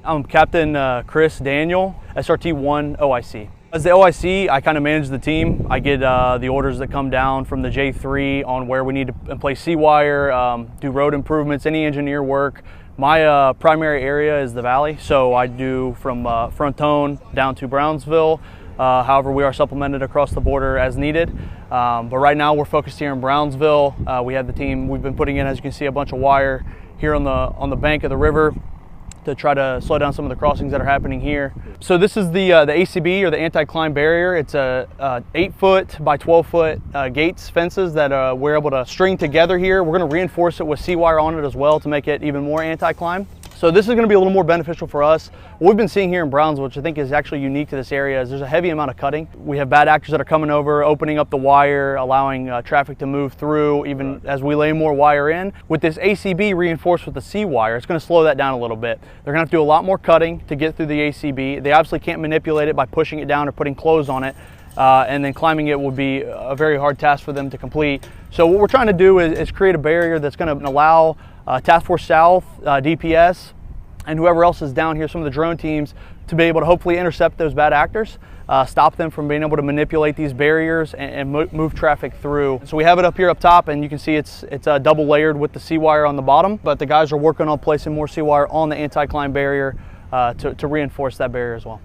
I'm Captain Chris Daniel, SRT-1 OIC. As the OIC, I kind of manage the team. I get the orders that come down from the J3 on where we need to place C-wire, do road improvements, any engineer work. My primary area is the valley, so I do from Frontone down to Brownsville. However, we are supplemented across the border as needed. But right now we're focused here in Brownsville. We have the team, we've been putting in, as you can see, a bunch of wire here on the bank of the river to try to slow down some of the crossings that are happening here. So this is the ACB, or the anti-climb barrier. It's a 8-foot by 12-foot gates, fences that we're able to string together here. We're going to reinforce it with C-wire on it as well to make it even more anti-climb. So this is going to be a little more beneficial for us. What we've been seeing here in Brownsville, which I think is actually unique to this area, is there's a heavy amount of cutting. We have bad actors that are coming over, opening up the wire, allowing traffic to move through, even as we lay more wire in. With this ACB reinforced with the C-wire, it's going to slow that down a little bit. They're going to have to do a lot more cutting to get through the ACB. They obviously can't manipulate it by pushing it down or putting clothes on it. And then climbing it would be a very hard task for them to complete. So what we're trying to do is create a barrier that's going to allow Task Force South, DPS, and whoever else is down here, some of the drone teams, to be able to hopefully intercept those bad actors, stop them from being able to manipulate these barriers and move traffic through. So we have it up here up top, and you can see it's double layered with the C-wire on the bottom, but the guys are working on placing more C-wire on the anti-climb barrier to reinforce that barrier as well.